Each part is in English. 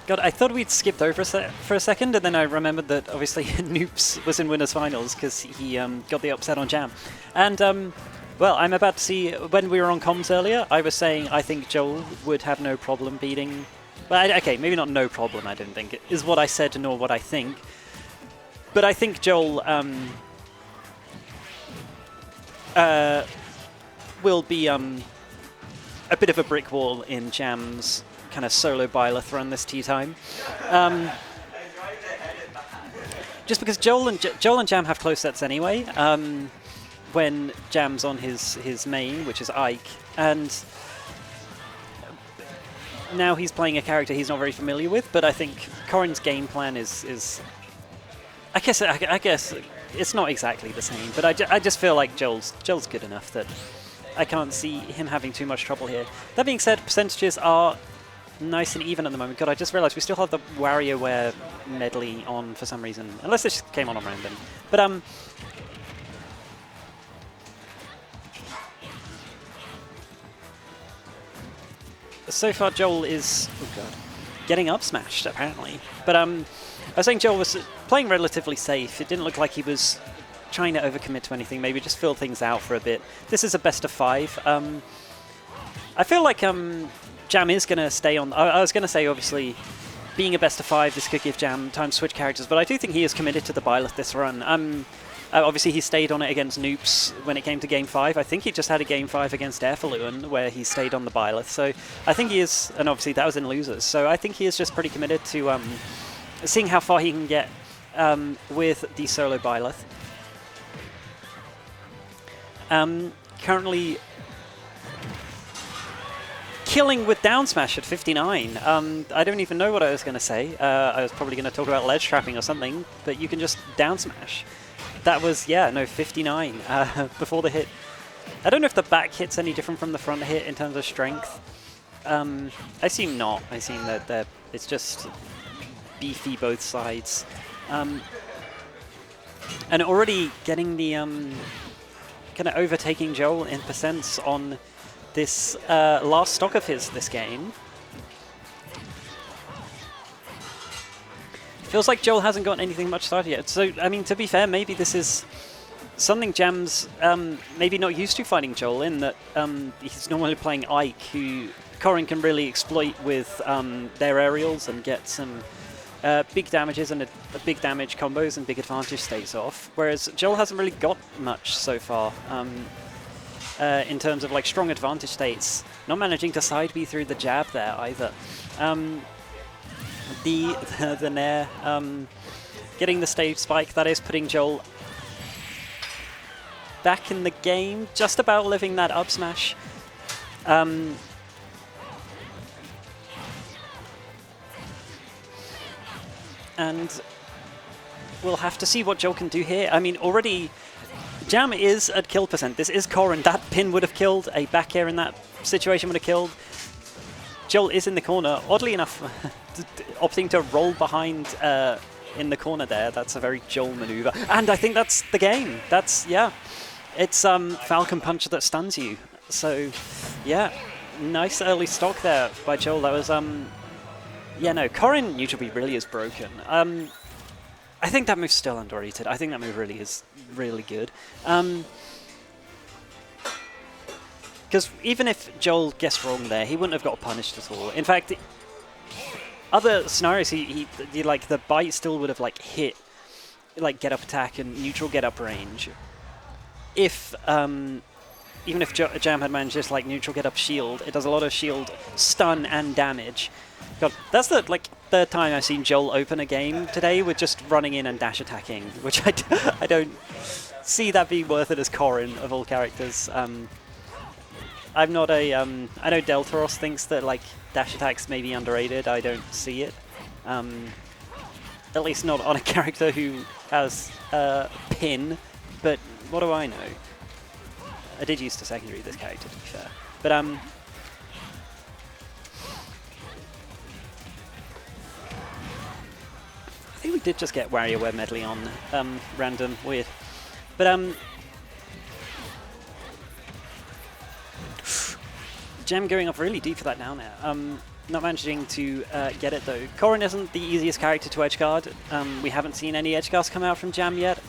God, I thought we'd skipped over for a second, and then I remembered that obviously Noops was in Winners Finals because he got the upset on Jam. And, well, I'm about to see, when we were on comms earlier, I was saying I think Jole would have no problem beating... Well, okay, maybe not no problem, I don't think, is what I said nor what I think. But I think Jole will be a bit of a brick wall in Jam's kind of solo Byleth run this tea time. Just because Jole and Jam have close sets anyway, when Jam's on his main, which is Ike, and now he's playing a character he's not very familiar with, but I think Corrin's game plan is I guess it's not exactly the same, but I just feel like Joel's good enough that I can't see him having too much trouble here. That being said, percentages are nice and even at the moment. God, I just realized we still have the WarioWare medley on for some reason. Unless it just came on random. But, so far Jole is, oh god, getting up smashed, apparently. But, I was saying Jole was playing relatively safe. It didn't look like he was trying to overcommit to anything, maybe just fill things out for a bit. This is a best of 5. I feel like, Jam is going to stay on... I was going to say, obviously, being a best of 5, this could give Jam time to switch characters, but I do think he is committed to the Byleth this run. Obviously, he stayed on it against Noops when it came to Game 5. I think he just had a Game 5 against Airfaluan where he stayed on the Byleth. So I think he is... And obviously, that was in losers. So I think he is just pretty committed to seeing how far he can get with the solo Byleth. Currently... killing with down smash at 59. I don't even know what I was going to say. I was probably going to talk about ledge trapping or something, but you can just down smash. That was, yeah, no, 59 before the hit. I don't know if the back hit's any different from the front hit in terms of strength. I assume not. I assume that it's just beefy both sides. And already getting the kind of overtaking Jole in percents on this last stock of his this game. Feels like Jole hasn't gotten anything much started yet. So, I mean, to be fair, maybe this is something Jam's maybe not used to fighting Jole in, that he's normally playing Ike, who Corrin can really exploit with their aerials and get some big damages and big damage combos and big advantage states off, whereas Jole hasn't really got much so far. In terms of like strong advantage states, not managing to side B through the jab there either. The Nair, getting the stage spike, that is putting Jole back in the game, just about living that up smash. And we'll have to see what Jole can do here. I mean, already Jam is at kill percent. This is Corrin. That pin would have killed. A back air in that situation would have killed. Jole is in the corner. Oddly enough, opting to roll behind in the corner there. That's a very Jole maneuver. And I think that's the game. That's, yeah. It's Falcon Punch that stuns you. So, yeah. Nice early stock there by Jole. That was, yeah, no. Corrin neutral B really is broken. I think that move's still underrated. I think that move really is really good. Because even if Jole guessed wrong there, he wouldn't have got punished at all. In fact, other scenarios, he like the bite still would have like hit, like get up attack and neutral get up range. If even if Jam had managed just like neutral get up shield, it does a lot of shield, stun, and damage. God, that's the like third time I've seen Jole open a game today with just running in and dash attacking, which I don't see that being worth it as Corrin of all characters. I'm not a I know Deltaros thinks that like dash attacks may be underrated. I don't see it. At least not on a character who has pin. But what do I know? I did use to secondary this character, to be fair. But I think we did just get WarioWare medley on random. Weird. But Jam going up really deep for that down there. not managing to get it though. Corrin isn't the easiest character to edgeguard. We haven't seen any edgeguards come out from Jam yet,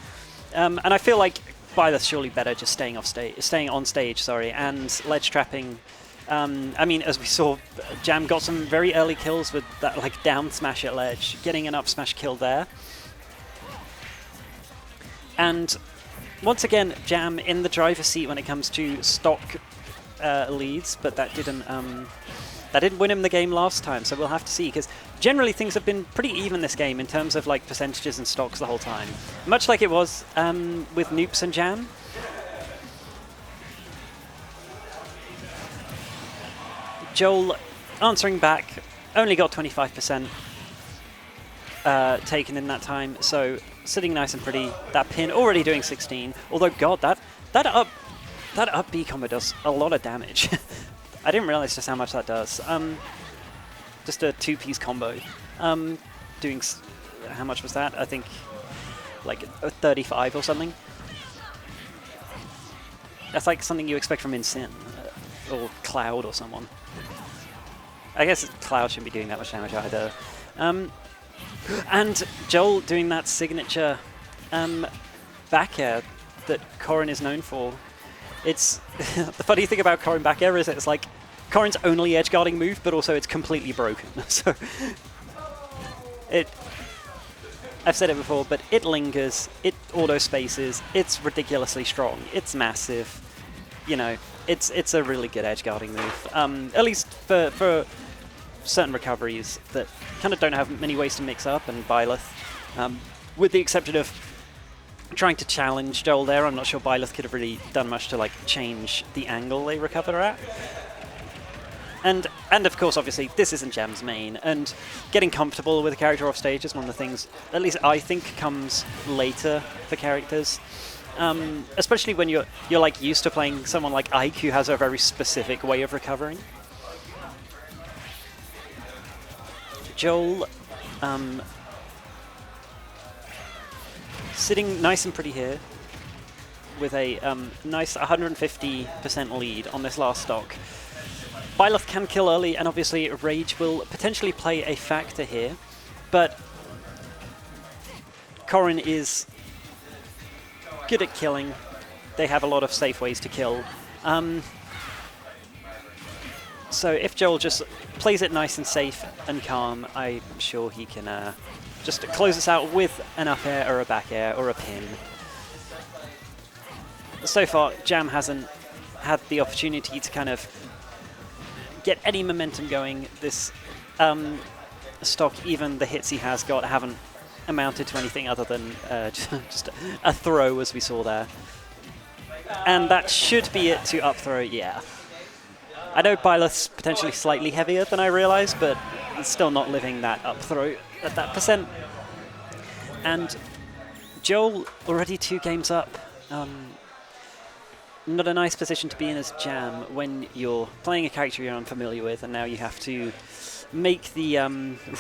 and I feel like Byleth's surely better just staying on stage, sorry, and ledge trapping. I mean, as we saw, Jam got some very early kills with that like down smash at ledge, getting an up smash kill there. And once again, Jam in the driver's seat when it comes to stock leads, but that didn't win him the game last time, so we'll have to see, because generally things have been pretty even this game in terms of like percentages and stocks the whole time. Much like it was with Noops and Jam. Jole answering back, only got 25% taken in that time, so sitting nice and pretty. That pin already doing 16, although god, that up B combo does a lot of damage. I didn't realize just how much that does. Just a 2-piece combo. Doing, how much was that? I think like 35 or something. That's like something you expect from Insin or Cloud or someone. I guess Cloud shouldn't be doing that much damage either. And Jole doing that signature back air that Corrin is known for. It's the funny thing about Corrin back air is it's like Corrin's only edge guarding move, but also it's completely broken. So I've said it before, but it lingers, it auto spaces, it's ridiculously strong, it's massive. You know, it's a really good edge guarding move. At least for certain recoveries that kind of don't have many ways to mix up, and Byleth, with the exception of trying to challenge Jole there, I'm not sure Byleth could have really done much to like change the angle they recover at. And of course, obviously, this isn't Jam's main, and getting comfortable with a character off stage is one of the things, at least I think, comes later for characters. Especially when you're like used to playing someone like Ike, who has a very specific way of recovering. Jole, sitting nice and pretty here with a nice 150% lead on this last stock. Byleth can kill early, and obviously Rage will potentially play a factor here, but Corrin is good at killing. They have a lot of safe ways to kill. So if Jole just plays it nice and safe and calm, I'm sure he can just close us out with an up air or a back air or a pin. So far, Jam hasn't had the opportunity to kind of get any momentum going. This stock, even the hits he has got, haven't amounted to anything other than just a throw, as we saw there. And that should be it to up throw, yeah. I know Byleth's potentially slightly heavier than I realized, but it's still not living that up throw at that percent. And Jole already 2 games up. Not a nice position to be in as Jam when you're playing a character you're unfamiliar with, and now you have to make the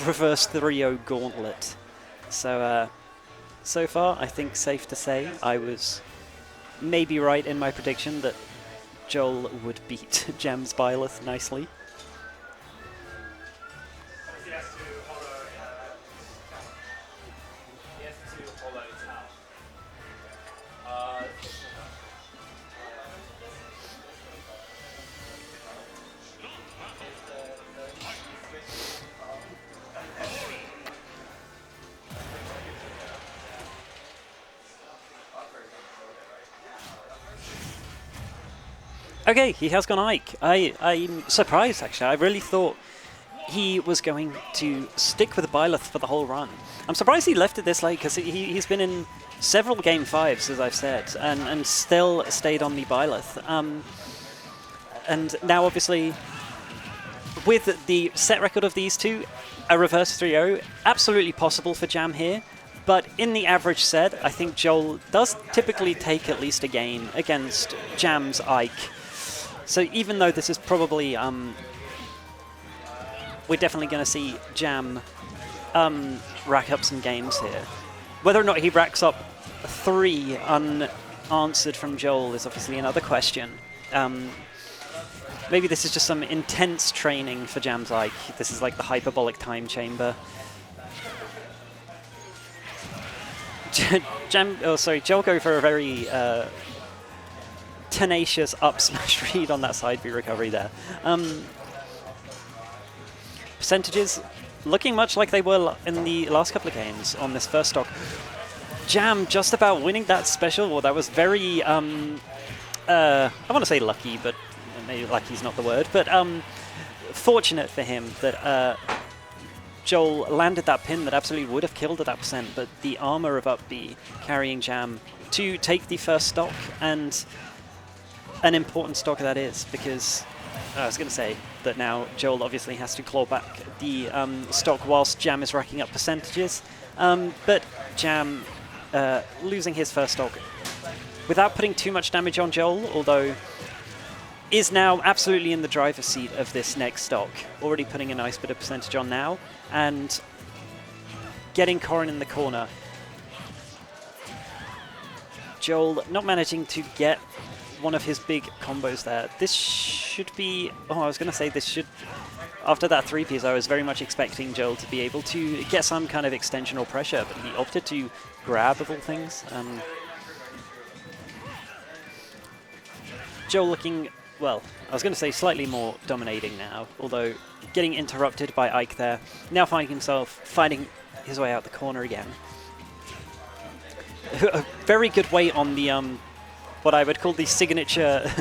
reverse 3-0 gauntlet. So, so far, I think safe to say I was maybe right in my prediction that Jole would beat Jam's Byleth nicely. Okay, he has gone Ike. I'm surprised, actually. I really thought he was going to stick with Byleth for the whole run. I'm surprised he left it this late, because he's been in several Game 5s, as I've said, and still stayed on the Byleth. And now, obviously, with the set record of these two, a reverse 3-0, absolutely possible for Jam here. But in the average set, I think Jole does typically take at least a game against Jam's Ike. So even though this is probably, we're definitely going to see Jam rack up some games here. Whether or not he racks up 3 unanswered from Jole is obviously another question. maybe this is just some intense training for Jam's Ike. This is like the hyperbolic time chamber. Jole go for a very tenacious up smash read on that side B recovery there. Percentages looking much like they were in the last couple of games on this first stock. Jam just about winning that special. Well, that was very, I want to say lucky, but maybe lucky's not the word, but fortunate for him that Jole landed that pin that absolutely would have killed at that percent, but the armor of up B carrying Jam to take the first stock, and an important stock that is, because I was going to say that now Jole obviously has to claw back the stock whilst Jam is racking up percentages, but Jam losing his first stock without putting too much damage on Jole, although is now absolutely in the driver's seat of this next stock, already putting a nice bit of percentage on now, and getting Corrin in the corner. Jole not managing to get one of his big combos there. This should be... Oh, I was going to say this should... After that 3-piece, I was very much expecting Jole to be able to get some kind of extension or pressure, but he opted to grab, of all things. Jole looking... Well, I was going to say slightly more dominating now, although getting interrupted by Ike there. Now finding himself fighting his way out the corner again. A very good weight on the, what I would call the signature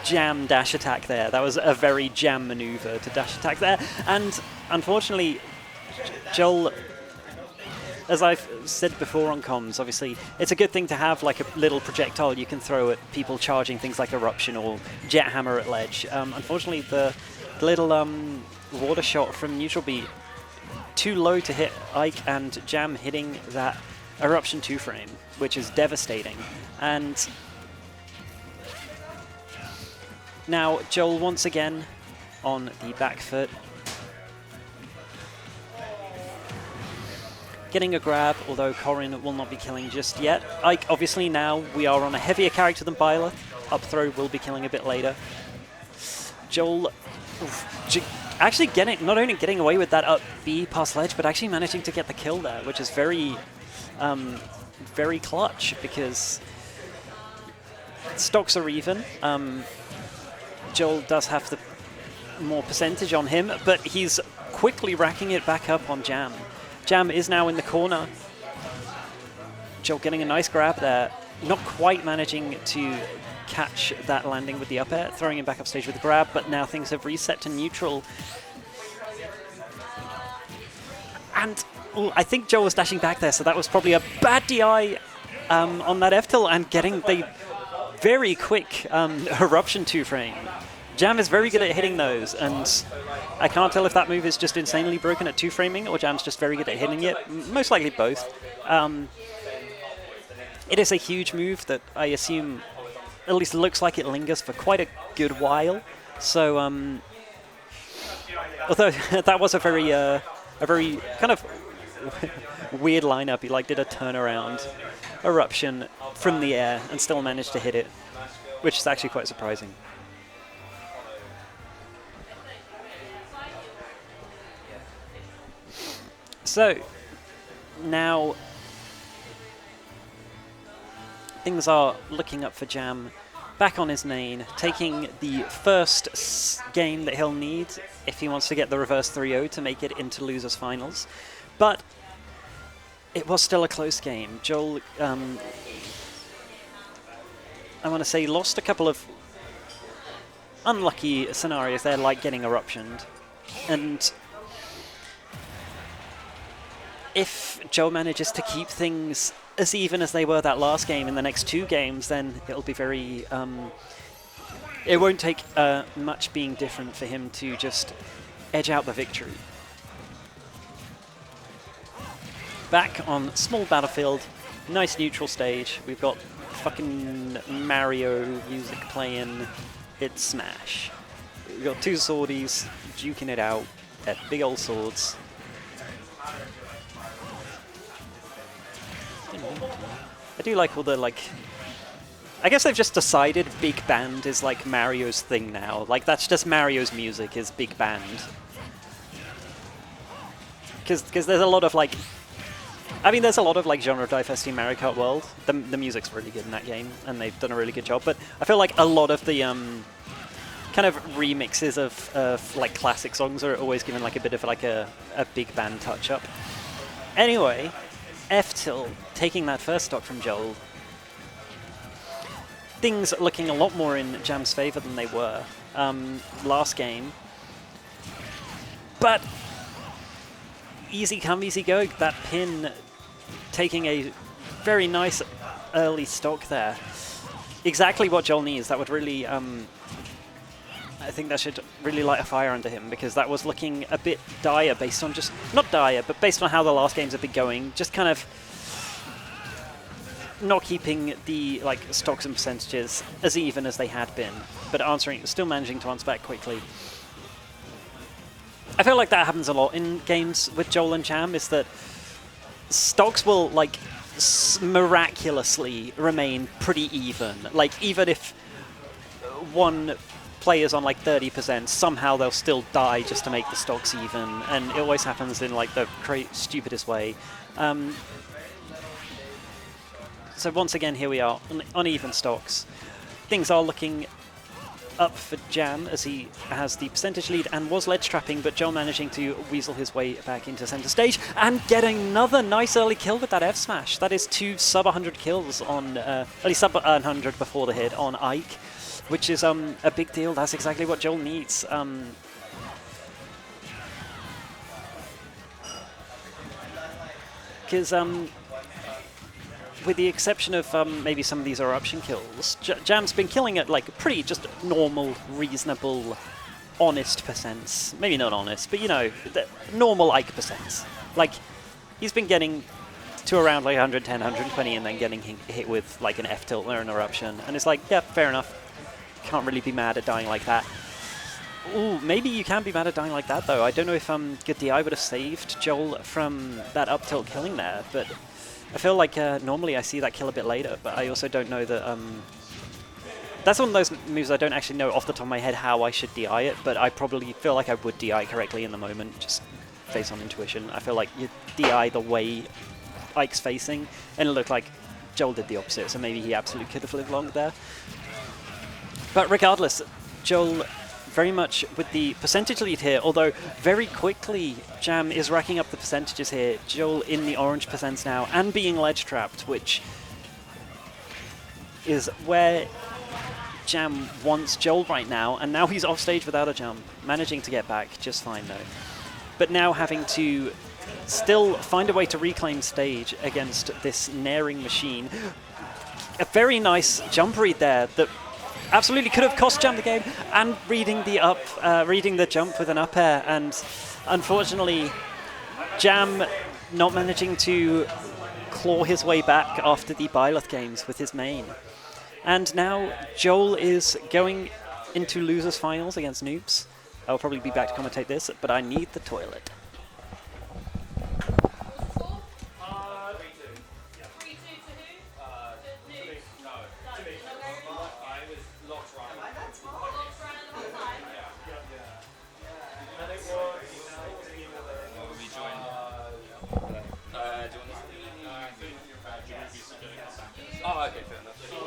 Jam dash attack there. That was a very Jam maneuver to dash attack there. And unfortunately, Jole, as I've said before on comms, obviously, it's a good thing to have like a little projectile you can throw at people charging things like Eruption or Jet Hammer at ledge. Unfortunately, the little water shot from neutral B, too low to hit Ike, and Jam hitting that Eruption 2-frame, which is devastating. And now Jole once again on the back foot. Getting a grab, although Corrin will not be killing just yet. Ike, obviously now we are on a heavier character than Byleth. Up throw will be killing a bit later. Jole actually not only getting away with that up B past ledge, but actually managing to get the kill there, which is very, very clutch, because stocks are even. Jole does have the more percentage on him, but he's quickly racking it back up on Jam. Jam is now in the corner. Jole getting a nice grab there. Not quite managing to catch that landing with the up air, throwing him back up stage with the grab, but now things have reset to neutral. And I think Jole was dashing back there, so that was probably a bad DI on that F-tilt, and getting the very quick Eruption 2-frame. Jam is very good at hitting those, and I can't tell if that move is just insanely broken at 2-framing, or Jam's just very good at hitting it. Most likely both. It is a huge move that I assume at least looks like it lingers for quite a good while. So, although that was a very kind of weird lineup. He did a turnaround Eruption from the air and still managed to hit it, which is actually quite surprising. So, now things are looking up for Jam. Back on his main, taking the first game that he'll need if he wants to get the reverse 3-0 to make it into losers finals. But it was still a close game. Jole, I want to say, lost a couple of unlucky scenarios there, like getting eruptioned. And if Jole manages to keep things as even as they were that last game in the next 2 games, then it'll be very... it won't take much being different for him to just edge out the victory. Back on small battlefield, nice neutral stage. We've got fucking Mario music playing. It's Smash. We've got 2 swordies duking it out at big old swords. I do like all the, I guess they've just decided big band is like Mario's thing now. Like that's just Mario's music is big band. Because there's a lot of like, I mean, there's a lot of like genre diversity in Mario Kart World. The music's really good in that game, and they've done a really good job. But I feel like a lot of the kind of remixes of like classic songs are always given like a bit of like a big band touch up. Anyway, F-Till taking that first stock from Jole. Things looking a lot more in Jam's favor than they were last game. But easy come, easy go. That pin taking a very nice early stock there. Exactly what Jole needs. That would really, I think that should really light a fire under him, because that was looking a bit dire based on just, not dire, but based on how the last games have been going. Just kind of not keeping the like stocks and percentages as even as they had been, but still managing to answer back quickly. I feel like that happens a lot in games with Jole and Jam, is that stocks will like miraculously remain pretty even. Like even if one player's on like 30%, somehow they'll still die just to make the stocks even, and it always happens in like the stupidest way. So once again, here we are, uneven stocks. Things are looking up for Jam as he has the percentage lead and was ledge trapping, but Jole managing to weasel his way back into center stage and getting another nice early kill with that F smash. That is 2 sub 100 kills on, at least sub 100 before the hit on Ike, which is a big deal. That's exactly what Jole needs. Because with the exception of maybe some of these eruption kills, Jam's been killing at like pretty just normal, reasonable, honest percents. Maybe not honest, but you know, the normal Ike percents. Like, he's been getting to around like 110, 120 and then getting hit with like an F-tilt or an eruption. And it's like, yeah, fair enough. Can't really be mad at dying like that. Ooh, maybe you can be mad at dying like that though. I don't know if good DI would have saved Jole from that up tilt killing there, but I feel like normally I see that kill a bit later, but I also don't know that... that's one of those moves I don't actually know off the top of my head how I should DI it, but I probably feel like I would DI correctly in the moment, just based on intuition. I feel like you DI the way Ike's facing, and it looked like Jole did the opposite, so maybe he absolutely could have lived long there. But regardless, Jole very much with the percentage lead here, although very quickly Jam is racking up the percentages here. Jole in the orange percents now and being ledge trapped, which is where Jam wants Jole right now, and now he's off stage without a jump, managing to get back just fine though. But now having to still find a way to reclaim stage against this naring machine. A very nice jump read there that absolutely could have cost Jam the game, and reading the jump with an up air, and unfortunately Jam not managing to claw his way back after the Byleth games with his main. And now Jole is going into losers finals against Noobs. I'll probably be back to commentate this, but I need the toilet. Oh, okay, fair enough.